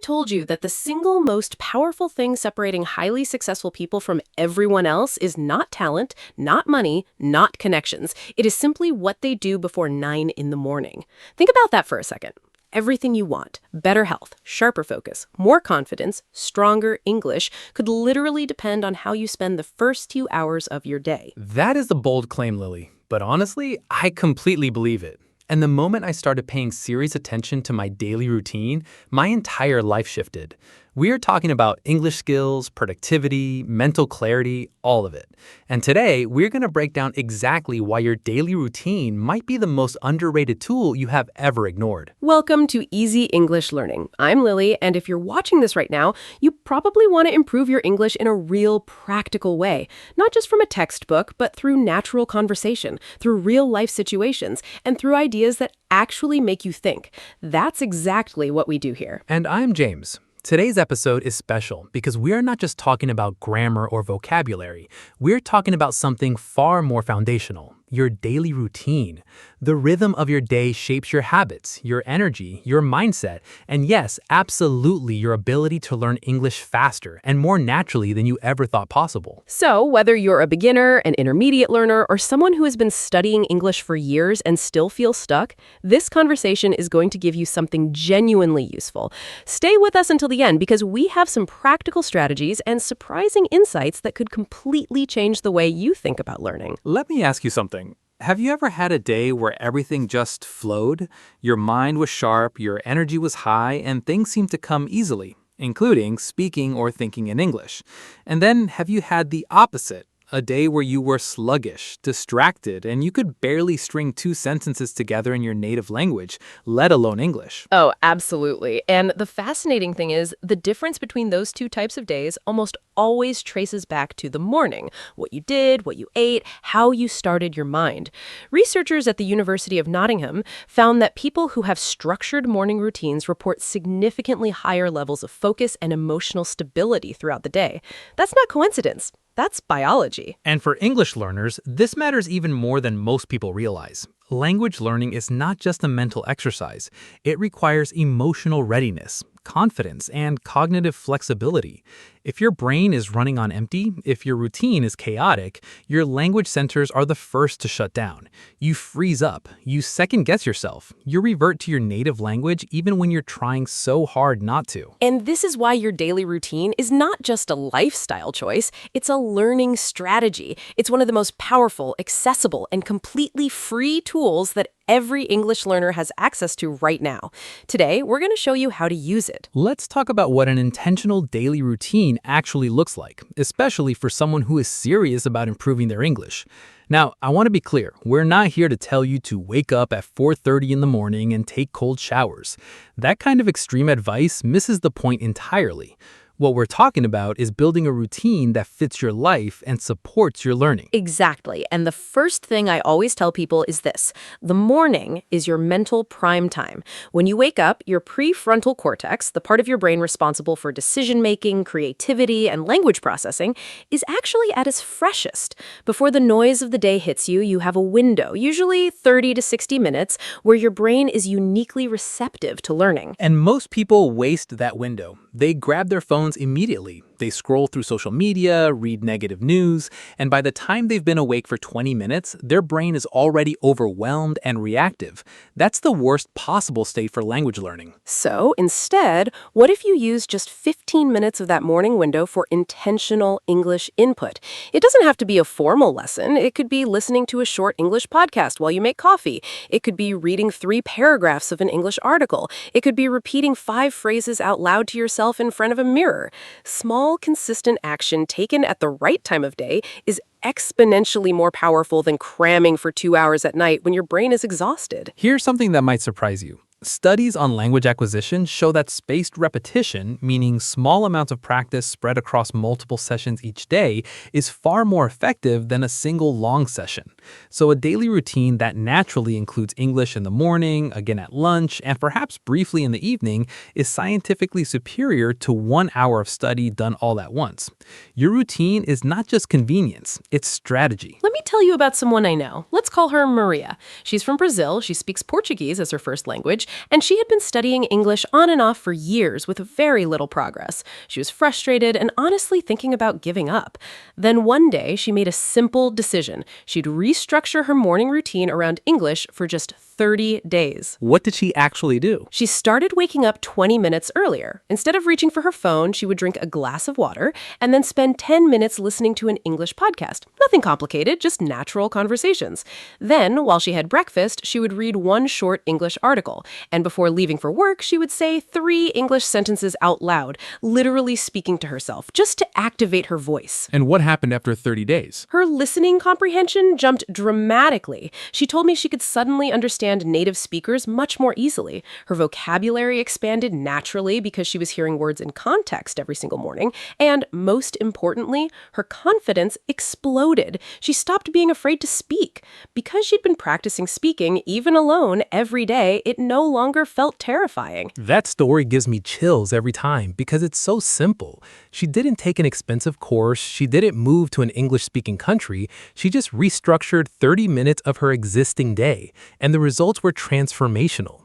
told you that the single most powerful thing separating highly successful people from everyone else is not talent, not money, not connections. It is simply what they do before 9 in the morning. Think about that for a second. Everything you want, better health, sharper focus, more confidence, stronger English, could literally depend on how you spend the first few hours of your day. That is a bold claim, Lily. But honestly, I completely believe it. And the moment I started paying serious attention to my daily routine, my entire life shifted. We are talking about English skills, productivity, mental clarity, all of it. And today, we're going to break down exactly why your daily routine might be the most underrated tool you have ever ignored. Welcome to Easy English Learning. I'm Lily, and if you're watching this right now, you probably want to improve your English in a real practical way. Not just from a textbook, but through natural conversation, through real-life situations, and through ideas that actually make you think. That's exactly what we do here. And I'm James. Today's episode is special because we are not just talking about grammar or vocabulary. We're talking about something far more foundational, your daily routine. The rhythm of your day shapes your habits, your energy, your mindset, and yes, absolutely your ability to learn English faster and more naturally than you ever thought possible. So, whether you're a beginner, an intermediate learner, or someone who has been studying English for years and still feels stuck, this conversation is going to give you something genuinely useful. Stay with us until the end because we have some practical strategies and surprising insights that could completely change the way you think about learning. Let me ask you something. Have you ever had a day where everything just flowed? Your mind was sharp, your energy was high, and things seemed to come easily, including speaking or thinking in English. And then have you had the opposite? A day where you were sluggish, distracted, and you could barely string 2 sentences together in your native language, let alone English. Oh, absolutely. And the fascinating thing is, the difference between those two types of days almost always traces back to the morning. What you did, what you ate, how you started your mind. Researchers at the University of Nottingham found that people who have structured morning routines report significantly higher levels of focus and emotional stability throughout the day. That's not coincidence. That's biology. And for English learners, this matters even more than most people realize. Language learning is not just a mental exercise. It requires emotional readiness, confidence, and cognitive flexibility. If your brain is running on empty, if your routine is chaotic, your language centers are the first to shut down. You freeze up, you second-guess yourself, you revert to your native language even when you're trying so hard not to. And this is why your daily routine is not just a lifestyle choice, it's a learning strategy. It's one of the most powerful, accessible, and completely free tools that every English learner has access to right now. Today, we're going to show you how to use it. Let's talk about what an intentional daily routine actually looks like, especially for someone who is serious about improving their English. Now, I want to be clear, we're not here to tell you to wake up at 4:30 in the morning and take cold showers. That kind of extreme advice misses the point entirely. What we're talking about is building a routine that fits your life and supports your learning. Exactly. And the first thing I always tell people is this. The morning is your mental prime time. When you wake up, your prefrontal cortex, the part of your brain responsible for decision-making, creativity, and language processing, is actually at its freshest. Before the noise of the day hits you, you have a window, usually 30 to 60 minutes, where your brain is uniquely receptive to learning. And most people waste that window. They grab their phones immediately. They scroll through social media, read negative news, and by the time they've been awake for 20 minutes, their brain is already overwhelmed and reactive. That's the worst possible state for language learning. So instead, what if you use just 15 minutes of that morning window for intentional English input? It doesn't have to be a formal lesson. It could be listening to a short English podcast while you make coffee. It could be reading 3 paragraphs of an English article. It could be repeating 5 phrases out loud to yourself in front of a mirror. Small, consistent action taken at the right time of day is exponentially more powerful than cramming for 2 hours at night when your brain is exhausted. Here's something that might surprise you. Studies on language acquisition show that spaced repetition, meaning small amounts of practice spread across multiple sessions each day, is far more effective than a single long session. So a daily routine that naturally includes English in the morning, again at lunch, and perhaps briefly in the evening is scientifically superior to 1 hour of study done all at once. Your routine is not just convenience, it's strategy. Let me tell you about someone I know. Let's call her Maria. She's from Brazil. She speaks Portuguese as her first language, and she had been studying English on and off for years with very little progress. She was frustrated and honestly thinking about giving up. Then one day, she made a simple decision. She'd restructure her morning routine around English for just 30 days. What did she actually do? She started waking up 20 minutes earlier. Instead of reaching for her phone, she would drink a glass of water and then spend 10 minutes listening to an English podcast. Nothing complicated, just natural conversations. Then, while she had breakfast, she would read one short English article. And before leaving for work, she would say 3 English sentences out loud, literally speaking to herself, just to activate her voice. And what happened after 30 days? Her listening comprehension jumped dramatically. She told me she could suddenly understand native speakers much more easily. Her vocabulary expanded naturally because she was hearing words in context every single morning. And most importantly, her confidence exploded. She stopped being afraid to speak. Because she'd been practicing speaking, even alone, every day, it no longer felt terrifying. That story gives me chills every time because it's so simple. She didn't take an expensive course, she didn't move to an English-speaking country, she just restructured 30 minutes of her existing day, and the results were transformational.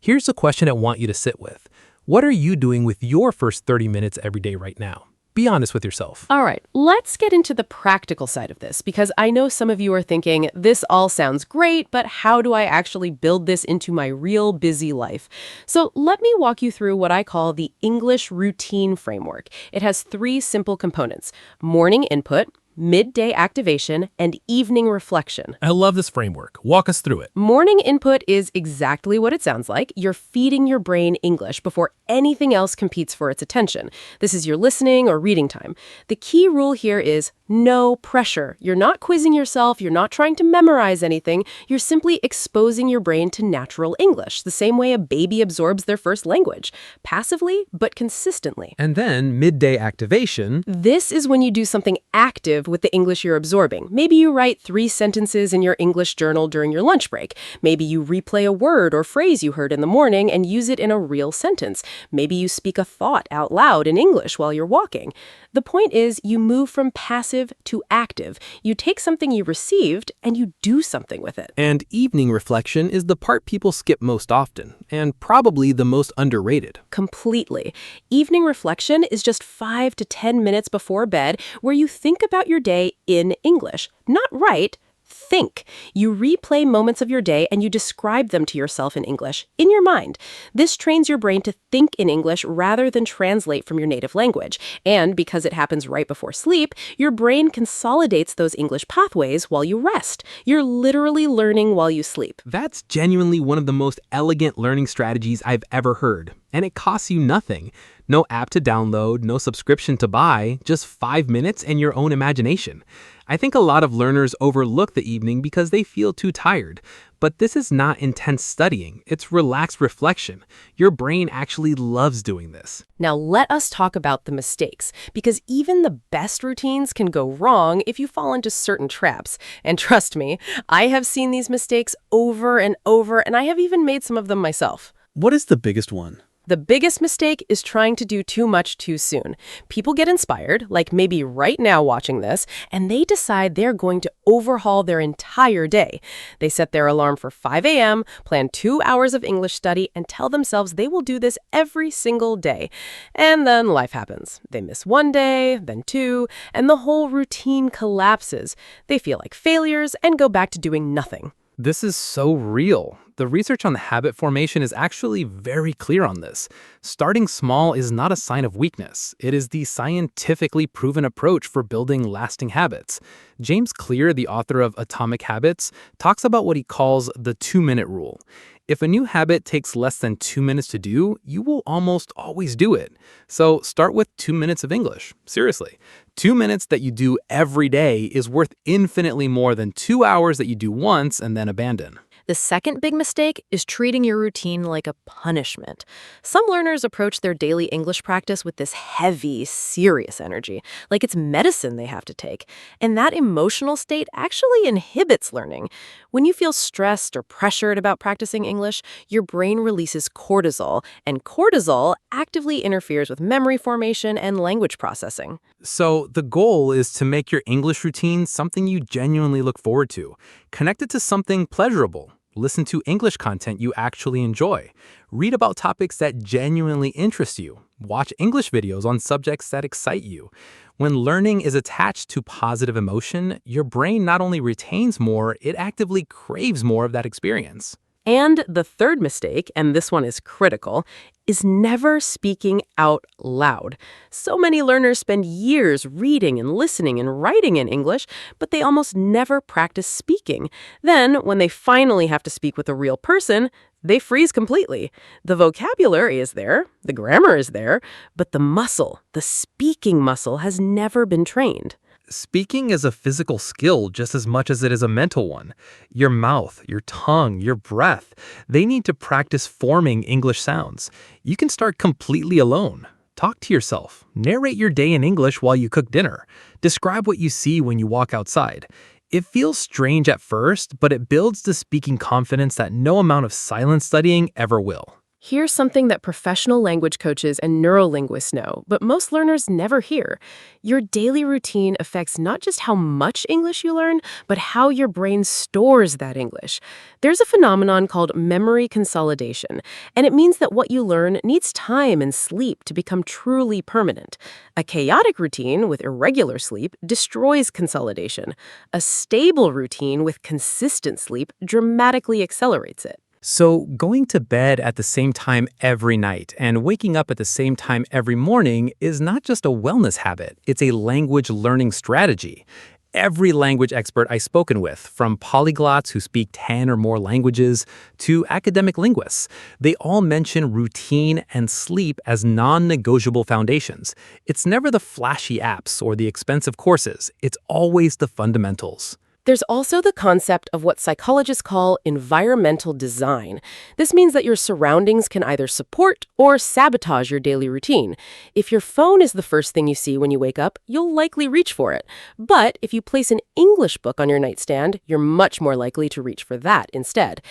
Here's a question I want you to sit with. What are you doing with your first 30 minutes every day right now? Be honest with yourself. All right, let's get into the practical side of this, because I know some of you are thinking, this all sounds great, but how do I actually build this into my real busy life? So let me walk you through what I call the English routine framework. It has 3 simple components: morning input, midday activation, and evening reflection. I love this framework. Walk us through it. Morning input is exactly what it sounds like. You're feeding your brain English before anything else competes for its attention. This is your listening or reading time. The key rule here is no pressure. You're not quizzing yourself. You're not trying to memorize anything. You're simply exposing your brain to natural English, the same way a baby absorbs their first language, passively but consistently. And then midday activation. This is when you do something active with the English you're absorbing. Maybe you write 3 sentences in your English journal during your lunch break. Maybe you replay a word or phrase you heard in the morning and use it in a real sentence. Maybe you speak a thought out loud in English while you're walking. The point is, you move from passive to active. You take something you received and you do something with it. And evening reflection is the part people skip most often, and probably the most underrated. Completely. Evening reflection is just 5 to 10 minutes before bed where you think about your day in English. Not write, think. You replay moments of your day and you describe them to yourself in English, in your mind. This trains your brain to think in English rather than translate from your native language. And because it happens right before sleep, your brain consolidates those English pathways while you rest. You're literally learning while you sleep. That's genuinely one of the most elegant learning strategies I've ever heard. And it costs you nothing. No app to download, no subscription to buy, just 5 minutes and your own imagination. I think a lot of learners overlook the evening because they feel too tired. But this is not intense studying, it's relaxed reflection. Your brain actually loves doing this. Now let us talk about the mistakes, because even the best routines can go wrong if you fall into certain traps. And trust me, I have seen these mistakes over and over, and I have even made some of them myself. What is the biggest one? The biggest mistake is trying to do too much too soon. People get inspired, like maybe right now watching this, and they decide they're going to overhaul their entire day. They set their alarm for 5 a.m., plan 2 hours of English study, and tell themselves they will do this every single day. And then life happens. They miss one day, then 2, and the whole routine collapses. They feel like failures and go back to doing nothing. This is so real. The research on habit formation is actually very clear on this. Starting small is not a sign of weakness. It is the scientifically proven approach for building lasting habits. James Clear, the author of Atomic Habits, talks about what he calls the 2-minute rule. If a new habit takes less than 2 minutes to do, you will almost always do it. So start with 2 minutes of English. Seriously. 2 minutes that you do every day is worth infinitely more than 2 hours that you do once and then abandon. The second big mistake is treating your routine like a punishment. Some learners approach their daily English practice with this heavy, serious energy, like it's medicine they have to take. And that emotional state actually inhibits learning. When you feel stressed or pressured about practicing English, your brain releases cortisol, and cortisol actively interferes with memory formation and language processing. So the goal is to make your English routine something you genuinely look forward to. Connect it to something pleasurable. Listen to English content you actually enjoy. Read about topics that genuinely interest you. Watch English videos on subjects that excite you. When learning is attached to positive emotion, your brain not only retains more, it actively craves more of that experience. And the third mistake, and this one is critical, is never speaking out loud. So many learners spend years reading and listening and writing in English, but they almost never practice speaking. Then, when they finally have to speak with a real person, they freeze completely. The vocabulary is there, the grammar is there, but the muscle, the speaking muscle, has never been trained. Speaking is a physical skill just as much as it is a mental one. Your mouth, your tongue, your breath, they need to practice forming English sounds. You can start completely alone. Talk to yourself. Narrate your day in English while you cook dinner. Describe what you see when you walk outside. It feels strange at first, but it builds the speaking confidence that no amount of silent studying ever will. Here's something that professional language coaches and neurolinguists know, but most learners never hear. Your daily routine affects not just how much English you learn, but how your brain stores that English. There's a phenomenon called memory consolidation, and it means that what you learn needs time and sleep to become truly permanent. A chaotic routine with irregular sleep destroys consolidation. A stable routine with consistent sleep dramatically accelerates it. So, going to bed at the same time every night and waking up at the same time every morning is not just a wellness habit, it's a language learning strategy. Every language expert I've spoken with, from polyglots who speak 10 or more languages to academic linguists, they all mention routine and sleep as non-negotiable foundations. It's never the flashy apps or the expensive courses, it's always the fundamentals. There's also the concept of what psychologists call environmental design. This means that your surroundings can either support or sabotage your daily routine. If your phone is the first thing you see when you wake up, you'll likely reach for it. But if you place an English book on your nightstand, you're much more likely to reach for that instead.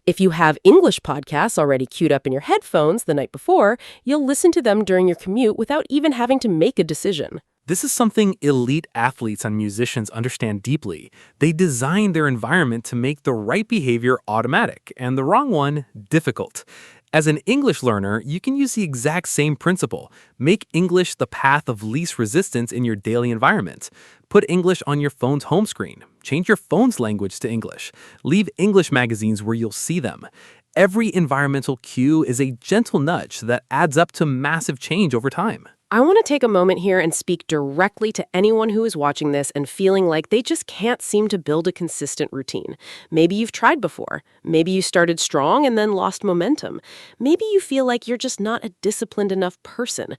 If you have English podcasts already queued up in your headphones the night before, you'll listen to them during your commute without even having to make a decision. This is something elite athletes and musicians understand deeply. They design their environment to make the right behavior automatic and the wrong one difficult. As an English learner, you can use the exact same principle. Make English the path of least resistance in your daily environment. Put English on your phone's home screen. Change your phone's language to English. Leave English magazines where you'll see them. Every environmental cue is a gentle nudge that adds up to massive change over time. I want to take a moment here and speak directly to anyone who is watching this and feeling like they just can't seem to build a consistent routine. Maybe you've tried before. Maybe you started strong and then lost momentum. Maybe you feel like you're just not a disciplined enough person.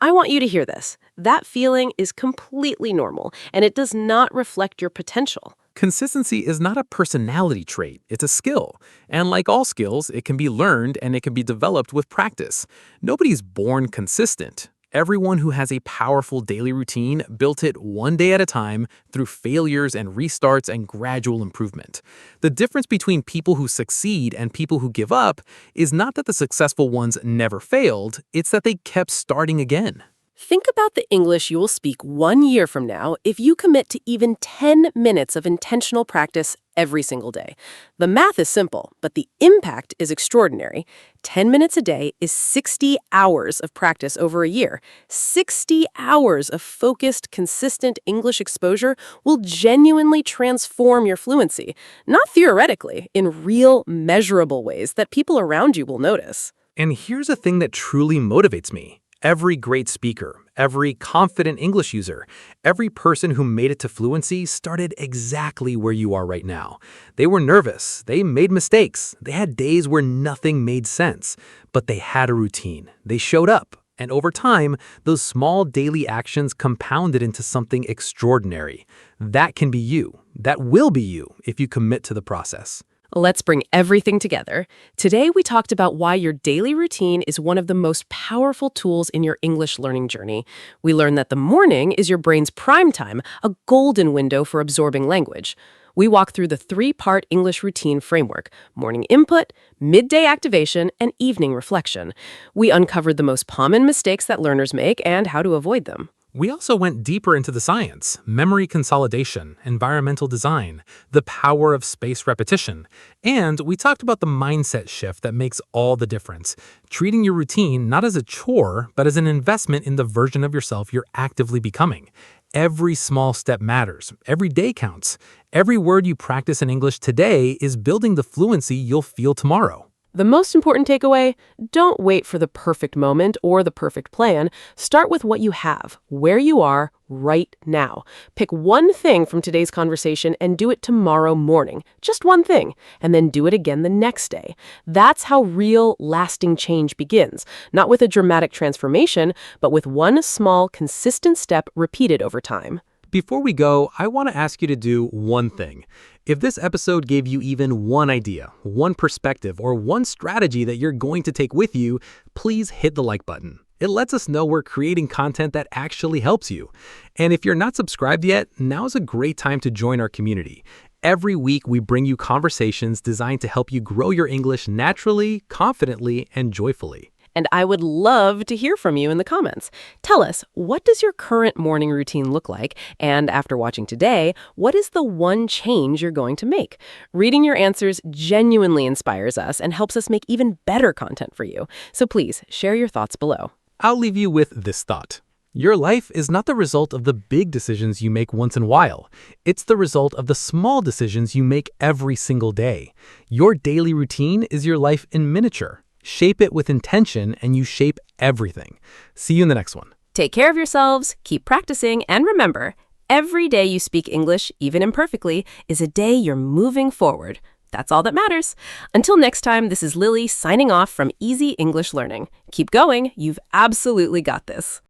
I want you to hear this. That feeling is completely normal, and it does not reflect your potential. Consistency is not a personality trait, it's a skill. And like all skills, it can be learned and it can be developed with practice. Nobody's born consistent. Everyone who has a powerful daily routine built it one day at a time through failures and restarts and gradual improvement. The difference between people who succeed and people who give up is not that the successful ones never failed, it's that they kept starting again. Think about the English you will speak 1 year from now if you commit to even 10 minutes of intentional practice every single day. The math is simple, but the impact is extraordinary. 10 minutes a day is 60 hours of practice over a year. 60 hours of focused, consistent English exposure will genuinely transform your fluency, not theoretically, in real, measurable ways that people around you will notice. And here's a thing that truly motivates me. Every great speaker, every confident English user, every person who made it to fluency started exactly where you are right now. They were nervous, they made mistakes, they had days where nothing made sense, but they had a routine. They showed up, and over time, those small daily actions compounded into something extraordinary. That can be you. That will be you if you commit to the process. Let's bring everything together. Today, we talked about why your daily routine is one of the most powerful tools in your English learning journey. We learned that the morning is your brain's prime time, a golden window for absorbing language. We walk through the 3-part English routine framework: morning input, midday activation, and evening reflection. We uncovered the most common mistakes that learners make and how to avoid them. We also went deeper into the science, memory consolidation, environmental design, the power of spaced repetition, and we talked about the mindset shift that makes all the difference, treating your routine not as a chore, but as an investment in the version of yourself you're actively becoming. Every small step matters. Every day counts. Every word you practice in English today is building the fluency you'll feel tomorrow. The most important takeaway, don't wait for the perfect moment or the perfect plan. Start with what you have, where you are right now. Pick one thing from today's conversation and do it tomorrow morning. Just one thing. And then do it again the next day. That's how real, lasting change begins. Not with a dramatic transformation, but with one small, consistent step repeated over time. Before we go, I want to ask you to do one thing. If this episode gave you even one idea, one perspective, or one strategy that you're going to take with you, please hit the like button. It lets us know we're creating content that actually helps you. And if you're not subscribed yet, now's a great time to join our community. Every week, we bring you conversations designed to help you grow your English naturally, confidently, and joyfully. And I would love to hear from you in the comments. Tell us, what does your current morning routine look like? And after watching today, what is the one change you're going to make? Reading your answers genuinely inspires us and helps us make even better content for you. So please, share your thoughts below. I'll leave you with this thought. Your life is not the result of the big decisions you make once in a while. It's the result of the small decisions you make every single day. Your daily routine is your life in miniature. Shape it with intention and you shape everything. See you in the next one. Take care of yourselves, keep practicing, and remember, every day you speak English, even imperfectly, is a day you're moving forward. That's all that matters. Until next time, this is Lily signing off from Easy English Learning. Keep going. You've absolutely got this.